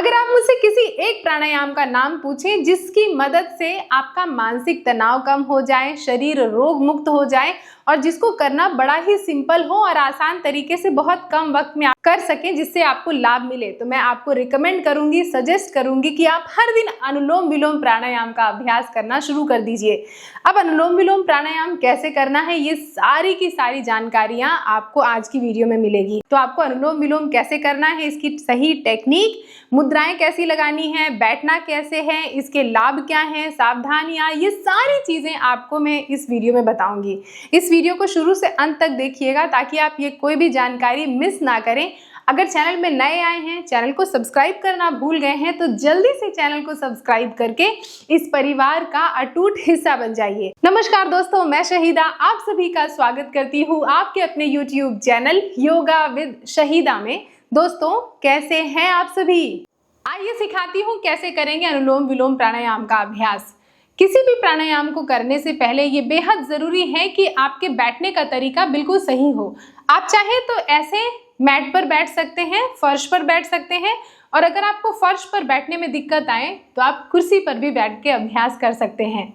अगर आप मुझसे किसी एक प्राणायाम का नाम पूछें जिसकी मदद से आपका मानसिक तनाव कम हो जाए, शरीर रोग मुक्त हो जाए और जिसको करना बड़ा ही सिंपल हो और आसान तरीके से बहुत कम वक्त में आप कर सकें जिससे आपको लाभ मिले, तो मैं आपको रिकमेंड करूंगी, सजेस्ट करूंगी कि आप हर दिन अनुलोम विलोम प्राणायाम का अभ्यास करना शुरू कर दीजिए। अब अनुलोम विलोम प्राणायाम कैसे करना है, ये सारी की सारी जानकारियां आपको आज की वीडियो में मिलेगी। तो आपको अनुलोम विलोम कैसे करना है, इसकी सही टेक्निक, मुद्राएं कैसी लगानी है, बैठना कैसे है, इसके लाभ क्या हैं, सावधानियां, ये सारी चीजें आपको मैं इस वीडियो में बताऊंगी। इस वीडियो को शुरू से अंत तक देखिएगा ताकि आप ये कोई भी जानकारी मिस ना करें। अगर चैनल में नए आए हैं, चैनल को सब्सक्राइब करना भूल गए हैं, तो जल्दी से चैनल को सब्सक्राइब करके इस परिवार का अटूट हिस्सा बन जाइए। नमस्कार दोस्तों, मैं शहीदा आप सभी का स्वागत करती हूँ आपके अपने YouTube channel yoga with Shahida में। दोस्तों, कैसे हैं आप सभी? आइए सिखाती हूँ कैसे करेंगे अनुलोम विलोम प्राणायाम का अभ्यास। किसी भी प्राणायाम को करने से पहले ये बेहद जरूरी है कि आपके बैठने का तरीका बिल्कुल सही हो। आप चाहे तो ऐसे मैट पर बैठ सकते हैं, फर्श पर बैठ सकते हैं, और अगर आपको फर्श पर बैठने में दिक्कत आए तो आप कुर्सी पर भी बैठ के अभ्यास कर सकते हैं।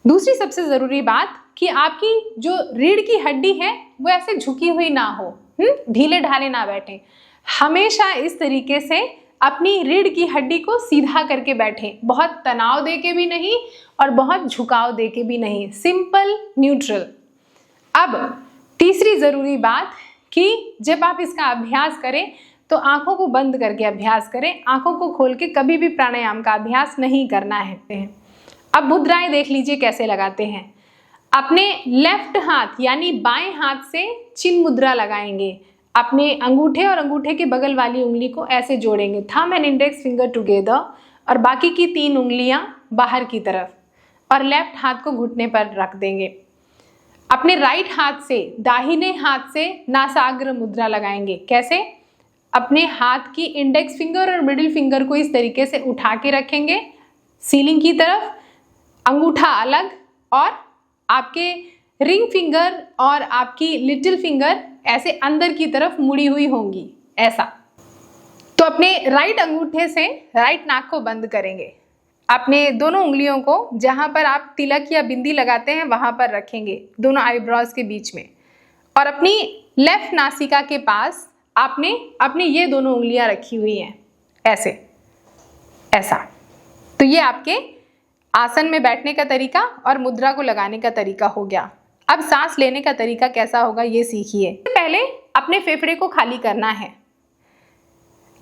दूसरी सबसे जरूरी बात कि आपकी जो रीढ़ की हड्डी है वो ऐसे झुकी हुई ना हो, ढीले ढाले ना बैठे। हमेशा इस तरीके से अपनी रीढ़ की हड्डी को सीधा करके बैठे, बहुत तनाव दे के भी नहीं और बहुत झुकाव दे के भी नहीं, सिंपल न्यूट्रल। अब तीसरी जरूरी बात कि जब आप इसका अभ्यास करें तो आंखों को बंद करके अभ्यास करें, आंखों को खोल के कभी भी प्राणायाम का अभ्यास नहीं करना है। अब मुद्राएं देख लीजिए कैसे लगाते हैं। अपने लेफ्ट हाथ यानी बाएं हाथ से चिन्ह मुद्रा लगाएंगे, अपने अंगूठे और अंगूठे के बगल वाली उंगली को ऐसे जोड़ेंगे, thumb and index finger together, और बाकी की 3 उंगलियां बाहर की तरफ, और लेफ्ट हाथ को घुटने पर रख देंगे। अपने राइट हाथ से दाहिने हाथ से नासाग्र मुद्रा लगाएंगे। कैसे? अपने हाथ की इंडेक्स फिंगर और मिडिल फिंगर को इस तरीके से उठा के रखेंगे सीलिंग की तरफ, अंगूठा अलग, और आपके रिंग फिंगर और आपकी लिटिल फिंगर ऐसे अंदर की तरफ मुड़ी हुई होंगी, ऐसा। तो अपने राइट अंगूठे से राइट नाक को बंद करेंगे, अपने दोनों उंगलियों को जहां पर आप तिलक या बिंदी लगाते हैं वहां पर रखेंगे, दोनों आईब्रोज के बीच में, और अपनी लेफ्ट नासिका के पास आपने अपनी ये दोनों उंगलियां रखी हुई हैं, ऐसे, ऐसा। तो ये आपके आसन में बैठने का तरीका और मुद्रा को लगाने का तरीका हो गया। अब सांस लेने का तरीका कैसा होगा ये सीखिए। पहले अपने फेफड़े को खाली करना है,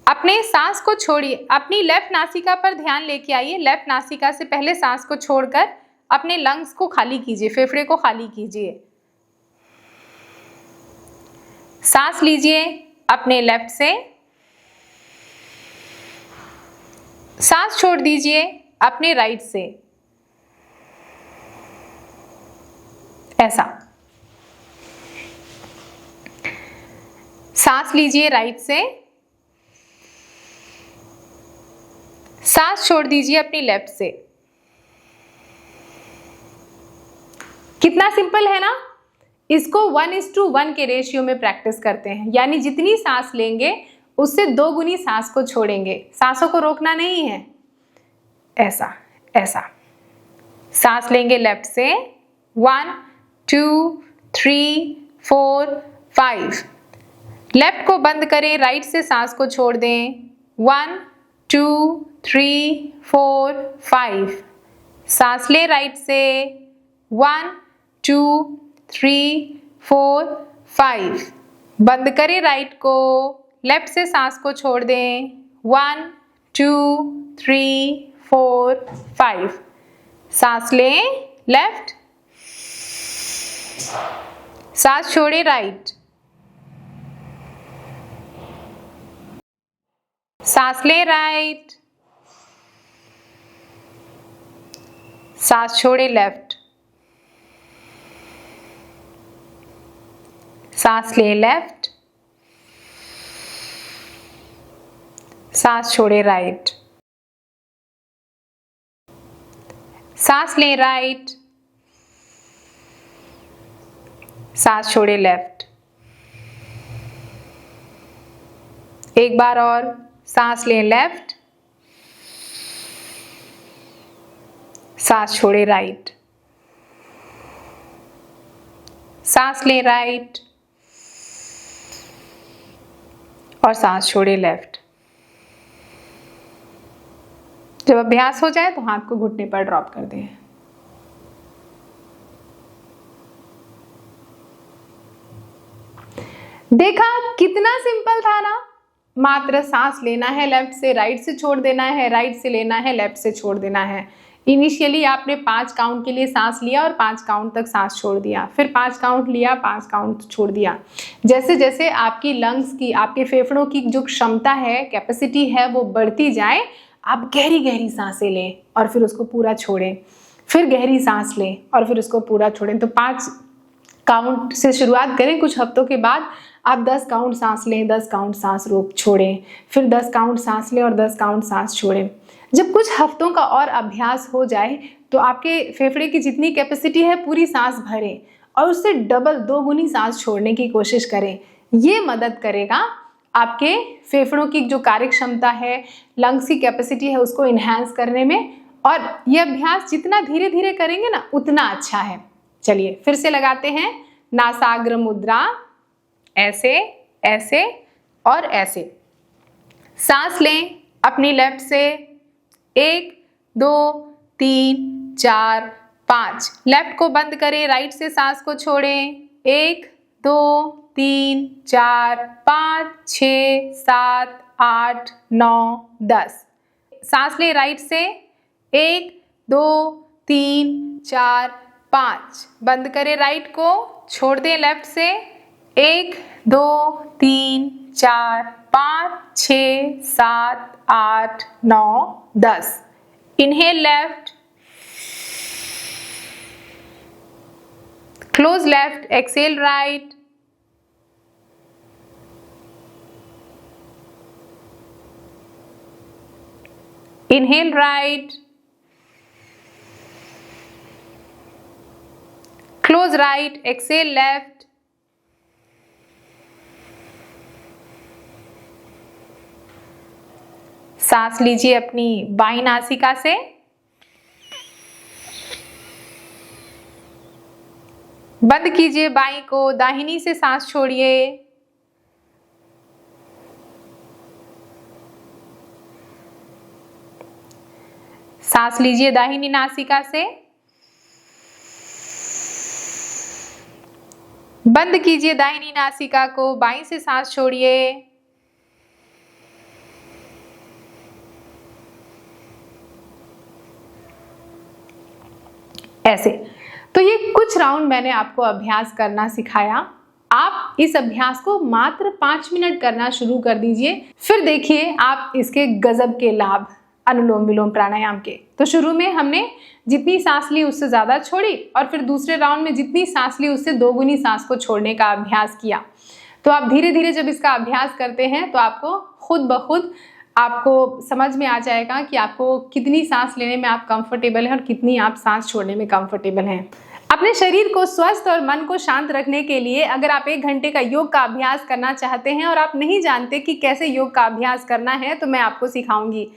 अपने सांस को छोड़िए, अपनी लेफ्ट नासिका पर ध्यान लेके आइए। लेफ्ट नासिका से पहले सांस को छोड़कर अपने लंग्स को खाली कीजिए, फेफड़े को खाली कीजिए। सांस लीजिए अपने लेफ्ट से, सांस छोड़ दीजिए अपने राइट से, ऐसा। सांस लीजिए राइट से, सांस छोड़ दीजिए अपनी लेफ्ट से। कितना सिंपल है ना? इसको 1:1 के रेशियो में प्रैक्टिस करते हैं, यानी जितनी सांस लेंगे उससे 2 गुनी सांस को छोड़ेंगे। सांसों को रोकना नहीं है, ऐसा, ऐसा। सांस लेंगे लेफ्ट से, 1 2 3 4 5। लेफ्ट को बंद करें, राइट से सांस को छोड़ दें, 1 2 3 4 5। सांस ले राइट से, 1 2 3 4 5। बंद करें राइट को, लेफ्ट से सांस को छोड़ दें, 1 2 3 4 5। सांस लें लेफ्ट, सांस छोड़े राइट, सांस ले राइट, सांस छोड़े लेफ्ट, सांस ले लेफ्ट, सांस छोड़े राइट, सांस ले राइट, सांस छोड़े लेफ्ट। एक बार और, सांस लें लेफ्ट, सांस छोड़े राइट, सांस लें राइट और सांस छोड़े लेफ्ट। जब अभ्यास हो जाए तो हाथ को घुटने पर ड्रॉप कर दें। देखा कितना सिंपल था ना। मात्र सांस लेना है लेफ्ट से, राइट से छोड़ देना है, राइट से लेना है, लेफ्ट से छोड़ देना है। इनिशियली आपने 5 काउंट के लिए सांस लिया और 5 काउंट तक सांस छोड़ दिया, फिर 5 काउंट लिया, 5 काउंट छोड़ दिया। जैसे जैसे आपकी लंग्स की, आपके फेफड़ों की जो क्षमता है, कैपेसिटी है, वो बढ़ती जाए, आप गहरी गहरी सांसें लें और फिर उसको पूरा छोड़ें, फिर गहरी सांस लें और फिर उसको पूरा छोड़ें। तो 5 काउंट से शुरुआत करें। कुछ हफ्तों के बाद आप 10 काउंट सांस लें, 10 काउंट सांस रोक छोड़ें, फिर 10 काउंट सांस लें और 10 काउंट सांस छोड़ें। जब कुछ हफ्तों का और अभ्यास हो जाए तो आपके फेफड़े की जितनी कैपेसिटी है पूरी सांस भरें और उससे डबल 2 गुनी सांस छोड़ने की कोशिश करें। ये मदद करेगा आपके फेफड़ों की जो कार्य क्षमता है, लंग्स की कैपेसिटी है, उसको इन्हांस करने में। और ये अभ्यास जितना धीरे धीरे करेंगे ना उतना अच्छा है। चलिए फिर से लगाते हैं। नासाग्र मुद्रा, ऐसे, ऐसे और ऐसे। सांस लें अपनी लेफ्ट से, 1 2 3 4 5। लेफ्ट को बंद करें, राइट से सांस को छोड़ें, 1 2 3 4 5 6 7 8 9 10। सांस लें राइट से, 1 2 3 4 5। बंद करें राइट को, छोड़ दें लेफ्ट से, 1 2 3 4 5 6 7 8 9 10। Inhale left, close left, exhale right. Inhale right, close right, exhale left. सांस लीजिए अपनी बाईं नासिका से, बंद कीजिए बाईं को, दाहिनी से सांस छोड़िए। सांस लीजिए दाहिनी नासिका से, बंद कीजिए दाहिनी नासिका को, बाईं से सांस छोड़िए। ऐसे। तो ये कुछ राउंड मैंने आपको अभ्यास करना सिखाया। आप इस अभ्यास को मात्र 5 मिनट करना शुरू कर दीजिए, फिर देखिए आप इसके गजब के लाभ अनुलोम विलोम प्राणायाम के। तो शुरू में हमने जितनी सांस ली उससे ज़्यादा छोड़ी और फिर दूसरे राउंड में जितनी सांस ली उससे 2 गुनी सांस को छोड़ने का अभ्यास किया। तो आप धीरे धीरे जब इसका अभ्यास करते हैं तो आपको खुद ब खुद आपको समझ में आ जाएगा कि आपको कितनी सांस लेने में आप कंफर्टेबल हैं और कितनी आप सांस छोड़ने में कंफर्टेबल हैं। अपने शरीर को स्वस्थ और मन को शांत रखने के लिए अगर आप 1 घंटे का योग का अभ्यास करना चाहते हैं और आप नहीं जानते कि कैसे योग का अभ्यास करना है तो मैं आपको सिखाऊंगी।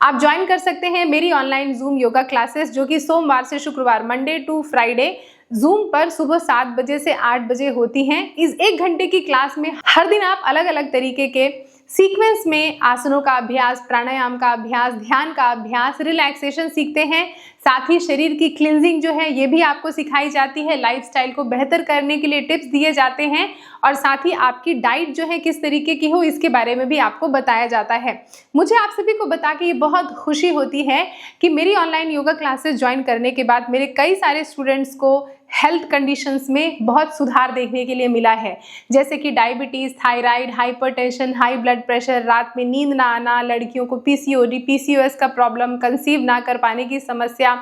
आप ज्वाइन कर सकते हैं मेरी ऑनलाइन जूम योगा क्लासेस, जो कि सोमवार से शुक्रवार, मंडे टू फ्राइडे जूम पर सुबह 7 बजे से 8 बजे होती हैं। इस 1 घंटे की क्लास में हर दिन आप अलग अलग तरीके के सीक्वेंस में आसनों का अभ्यास, प्राणायाम का अभ्यास, ध्यान का अभ्यास, रिलैक्सेशन सीखते हैं। साथ ही शरीर की क्लींजिंग जो है ये भी आपको सिखाई जाती है। लाइफस्टाइल को बेहतर करने के लिए टिप्स दिए जाते हैं और साथ ही आपकी डाइट जो है किस तरीके की हो इसके बारे में भी आपको बताया जाता है। मुझे आप सभी को बता के ये बहुत खुशी होती है कि मेरी ऑनलाइन योगा क्लासेस ज्वाइन करने के बाद मेरे कई सारे स्टूडेंट्स को हेल्थ कंडीशंस में बहुत सुधार देखने के लिए मिला है, जैसे कि diabetes, thyroid, hypertension, high blood pressure, रात में नींद ना आना, लड़कियों को पीसीओडी, पीसीओएस का प्रॉब्लम, कंसीव ना कर पाने की समस्या,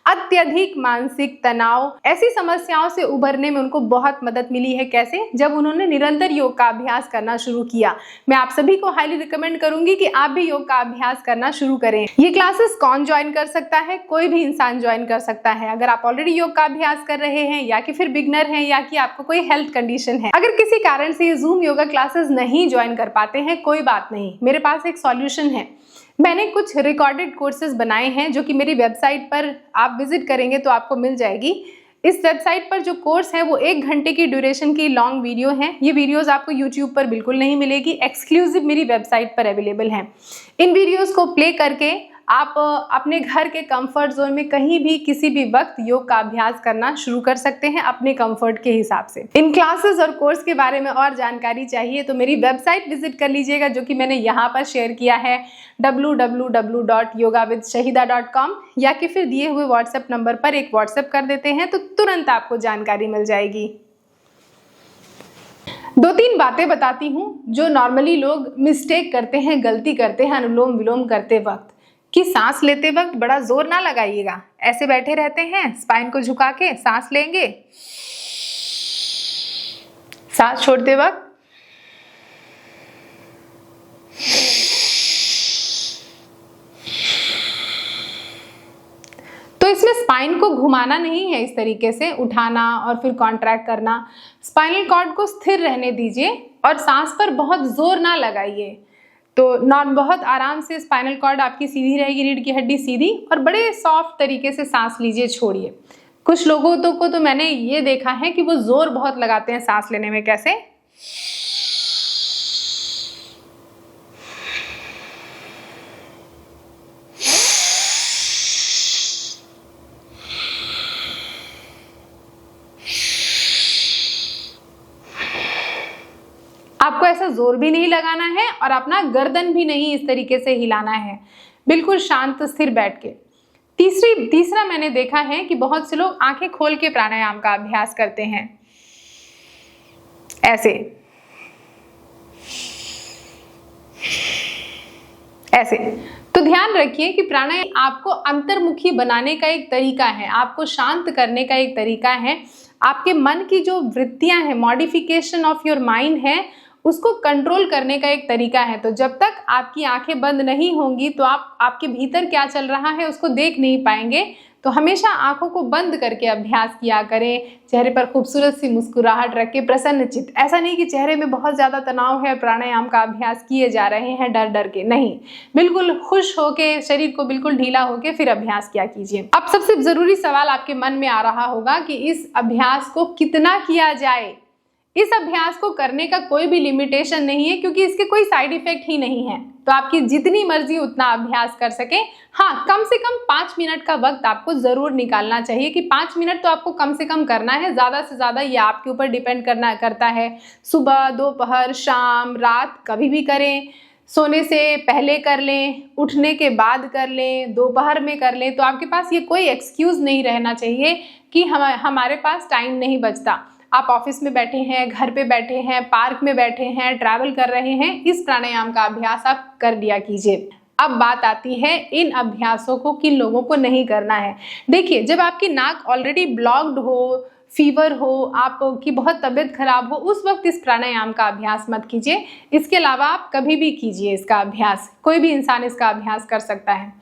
अत्यधिक मानसिक तनाव, ऐसी समस्याओं से उभरने में उनको बहुत मदद मिली है। कैसे? जब उन्होंने निरंतर योग का अभ्यास करना शुरू किया। मैं आप सभी को हाईली रिकमेंड करूंगी कि आप भी योग का अभ्यास करना शुरू करें। ये क्लासेस कौन ज्वाइन कर सकता है? कोई भी इंसान ज्वाइन कर सकता है। अगर आप ऑलरेडी योग का अभ्यास कर रहे हैं या कि फिर बिगनर हैं या कि आपको कोई हेल्थ कंडीशन है। अगर किसी कारण से ये जूम योगा क्लासेस नहीं ज्वाइन कर पाते हैं, कोई बात नहीं, मेरे पास एक सॉल्यूशन है। मैंने कुछ रिकॉर्डेड कोर्सेज बनाए हैं जो कि मेरी वेबसाइट पर आप विजिट करेंगे तो आपको मिल जाएगी। इस वेबसाइट पर जो कोर्स है वो 1 घंटे की ड्यूरेशन की लॉन्ग वीडियो है। ये वीडियोस आपको यूट्यूब पर बिल्कुल नहीं मिलेगी, एक्सक्लूसिव मेरी वेबसाइट पर अवेलेबल हैं। इन वीडियोस को प्ले करके आप अपने घर के कंफर्ट जोन में कहीं भी किसी भी वक्त योग का अभ्यास करना शुरू कर सकते हैं अपने कंफर्ट के हिसाब से। इन क्लासेस और कोर्स के बारे में और जानकारी चाहिए तो मेरी वेबसाइट विजिट कर लीजिएगा, जो कि मैंने यहाँ पर शेयर किया है www.yogawithshahida.com, या कि फिर दिए हुए व्हाट्सएप नंबर पर एक व्हाट्सएप कर देते हैं तो तुरंत आपको जानकारी मिल जाएगी। 2-3 बातें बताती हूँ जो नॉर्मली लोग मिस्टेक करते हैं, गलती करते हैं अनुलोम विलोम करते वक्त, कि सांस लेते वक्त बड़ा जोर ना लगाइएगा। ऐसे बैठे रहते हैं, स्पाइन को झुका के सांस लेंगे, सांस छोड़ते वक्त तो इसमें स्पाइन को घुमाना नहीं है, इस तरीके से उठाना और फिर कॉन्ट्रैक्ट करना। स्पाइनल कॉर्ड को स्थिर रहने दीजिए और सांस पर बहुत जोर ना लगाइए। तो बहुत आराम से स्पाइनल कॉर्ड आपकी सीधी रहेगी, रीढ़ की हड्डी सीधी, और बड़े सॉफ्ट तरीके से सांस लीजिए, छोड़िए। कुछ लोगों को तो मैंने ये देखा है कि वो जोर बहुत लगाते हैं सांस लेने में। कैसे? आपको ऐसा जोर भी नहीं लगाना है और अपना गर्दन भी नहीं इस तरीके से हिलाना है, बिल्कुल शांत स्थिर बैठ के। तीसरा मैंने देखा है कि बहुत से लोग आंखें खोल के प्राणायाम का अभ्यास करते हैं, ऐसे। तो ध्यान रखिए कि प्राणायाम आपको अंतर्मुखी बनाने का एक तरीका है, आपको शांत करने का एक तरीका है, आपके मन की जो वृत्तियां हैं, मॉडिफिकेशन ऑफ योर माइंड है, उसको कंट्रोल करने का एक तरीका है। तो जब तक आपकी आंखें बंद नहीं होंगी तो आप आपके भीतर क्या चल रहा है उसको देख नहीं पाएंगे। तो हमेशा आंखों को बंद करके अभ्यास किया करें, चेहरे पर खूबसूरत सी मुस्कुराहट रख के, प्रसन्न चित्त। ऐसा नहीं कि चेहरे में बहुत ज़्यादा तनाव है, प्राणायाम का अभ्यास किए जा रहे हैं डर डर के, नहीं, बिल्कुल खुश होके, शरीर को बिल्कुल ढीला होके फिर अभ्यास किया कीजिए। अब सबसे ज़रूरी सवाल आपके मन में आ रहा होगा कि इस अभ्यास को कितना किया जाए। इस अभ्यास को करने का कोई भी लिमिटेशन नहीं है, क्योंकि इसके कोई साइड इफेक्ट ही नहीं है। तो आपकी जितनी मर्जी उतना अभ्यास कर सके। हाँ, कम से कम 5 मिनट का वक्त आपको जरूर निकालना चाहिए, कि 5 मिनट तो आपको कम से कम करना है। ज़्यादा से ज़्यादा ये आपके ऊपर डिपेंड करता है। सुबह, दोपहर, शाम, रात, कभी भी करें। सोने से पहले कर लें, उठने के बाद कर लें, दोपहर में कर लें। तो आपके पास ये कोई एक्सक्यूज़ नहीं रहना चाहिए कि हमारे पास टाइम नहीं बचता। आप ऑफिस में बैठे हैं, घर पे बैठे हैं, पार्क में बैठे हैं, ट्रैवल कर रहे हैं, इस प्राणायाम का अभ्यास आप कर लिया कीजिए। अब बात आती है इन अभ्यासों को किन लोगों को नहीं करना है। देखिए, जब आपकी नाक ऑलरेडी ब्लॉक्ड हो, फीवर हो, आपकी बहुत तबीयत खराब हो, उस वक्त इस प्राणायाम का अभ्यास मत कीजिए। इसके अलावा आप कभी भी कीजिए इसका अभ्यास, कोई भी इंसान इसका अभ्यास कर सकता है।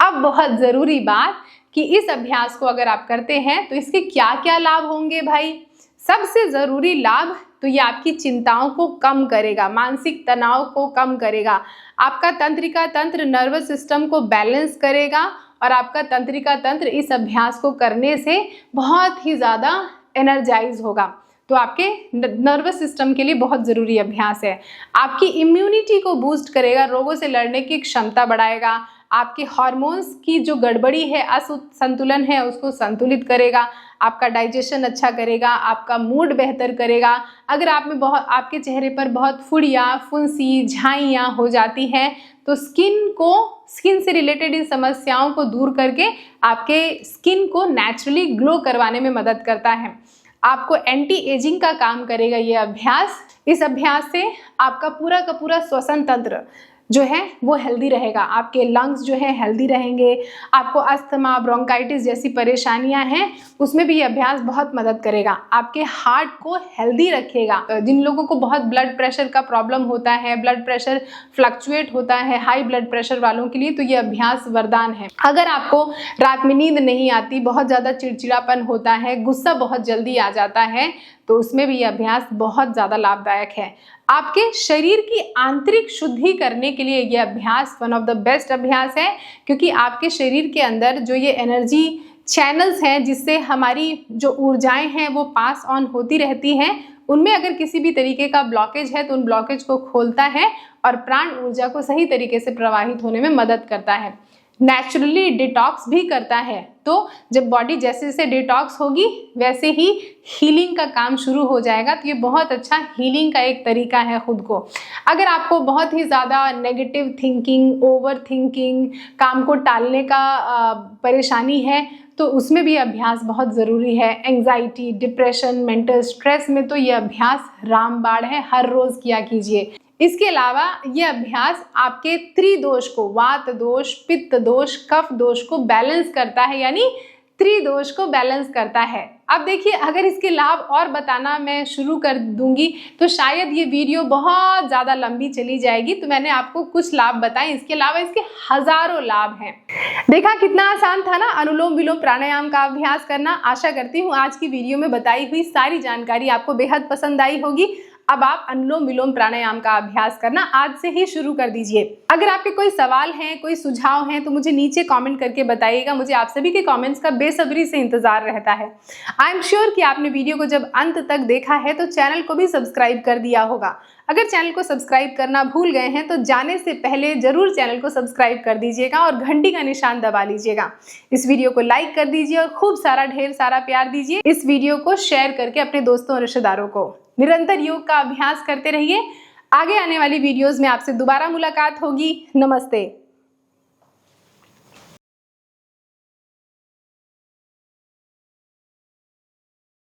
अब बहुत ज़रूरी बात कि इस अभ्यास को अगर आप करते हैं तो इसके क्या क्या लाभ होंगे भाई। सबसे ज़रूरी लाभ तो ये आपकी चिंताओं को कम करेगा, मानसिक तनाव को कम करेगा, आपका तंत्रिका तंत्र, नर्वस सिस्टम को बैलेंस करेगा, और आपका तंत्रिका तंत्र इस अभ्यास को करने से बहुत ही ज़्यादा एनर्जाइज होगा। तो आपके नर्वस सिस्टम के लिए बहुत ज़रूरी अभ्यास है। आपकी इम्यूनिटी को बूस्ट करेगा, रोगों से लड़ने की क्षमता बढ़ाएगा, आपके हार्मोन्स की जो गड़बड़ी है, असंतुलन है, उसको संतुलित करेगा, आपका डाइजेशन अच्छा करेगा, आपका मूड बेहतर करेगा। अगर आपके चेहरे पर बहुत फुड़ियाँ, फुंसी, झाइयाँ हो जाती हैं तो स्किन से रिलेटेड इन समस्याओं को दूर करके आपके स्किन को नेचुरली ग्लो करवाने में मदद करता है। आपको एंटी एजिंग का काम करेगा ये अभ्यास। इस अभ्यास से आपका पूरा का पूरा श्वसन तंत्र जो है वो हेल्दी रहेगा, आपके लंग्स जो है हेल्दी रहेंगे। आपको अस्थमा, ब्रोंकाइटिस जैसी परेशानियां हैं उसमें भी ये अभ्यास बहुत मदद करेगा। आपके हार्ट को हेल्दी रखेगा। जिन लोगों को बहुत ब्लड प्रेशर का प्रॉब्लम होता है, ब्लड प्रेशर फ्लक्चुएट होता है, हाई ब्लड प्रेशर वालों के लिए तो ये अभ्यास वरदान है। अगर आपको रात में नींद नहीं आती, बहुत ज़्यादा चिड़चिड़ापन होता है, गुस्सा बहुत जल्दी आ जाता है, तो उसमें भी ये अभ्यास बहुत ज़्यादा लाभदायक है। आपके शरीर की आंतरिक शुद्धि करने के लिए ये अभ्यास वन ऑफ द बेस्ट अभ्यास है, क्योंकि आपके शरीर के अंदर जो ये एनर्जी चैनल्स हैं जिससे हमारी जो ऊर्जाएं हैं वो पास ऑन होती रहती हैं, उनमें अगर किसी भी तरीके का ब्लॉकेज है तो उन ब्लॉकेज को खोलता है और प्राण ऊर्जा को सही तरीके से प्रवाहित होने में मदद करता है। नेचुरली डिटॉक्स भी करता है। तो जब बॉडी जैसे जैसे डिटॉक्स होगी वैसे ही हीलिंग का काम शुरू हो जाएगा। तो ये बहुत अच्छा हीलिंग का एक तरीका है खुद को। अगर आपको बहुत ही ज़्यादा नेगेटिव थिंकिंग, ओवर थिंकिंग, काम को टालने का परेशानी है तो उसमें भी अभ्यास बहुत ज़रूरी है। एंग्जाइटी, डिप्रेशन, मेंटल स्ट्रेस में तो ये अभ्यास रामबाण है, हर रोज़ किया कीजिए। इसके अलावा ये अभ्यास आपके त्रिदोष को, वात दोष, पित्त दोष, कफ दोष को बैलेंस करता है, यानी त्रिदोष को बैलेंस करता है। अब देखिए, अगर इसके लाभ और बताना मैं शुरू कर दूंगी तो शायद ये वीडियो बहुत ज़्यादा लंबी चली जाएगी। तो मैंने आपको कुछ लाभ बताए, इसके अलावा इसके हजारों लाभ हैं। देखा कितना आसान था ना अनुलोम विलोम प्राणायाम का अभ्यास करना। आशा करती हूँ आज की वीडियो में बताई हुई सारी जानकारी आपको बेहद पसंद आई होगी। अब आप अनुलोम विलोम प्राणायाम का अभ्यास करना आज से ही शुरू कर दीजिए। अगर आपके कोई सवाल हैं, कोई सुझाव हैं तो मुझे नीचे कमेंट करके बताइएगा। मुझे आप सभी के कमेंट्स का बेसब्री से इंतजार रहता है। आई एम श्योर कि आपने वीडियो को जब अंत तक देखा है तो चैनल को भी सब्सक्राइब कर दिया होगा। अगर चैनल को सब्सक्राइब करना भूल गए हैं तो जाने से पहले जरूर चैनल को सब्सक्राइब कर दीजिएगा और घंटी का निशान दबा लीजिएगा। इस वीडियो को लाइक कर दीजिए और खूब सारा ढेर सारा प्यार दीजिए। इस वीडियो को शेयर करके अपने दोस्तों और रिश्तेदारों को। निरंतर योग का अभ्यास करते रहिए। आगे आने वाली वीडियोस में आपसे दोबारा मुलाकात होगी। नमस्ते।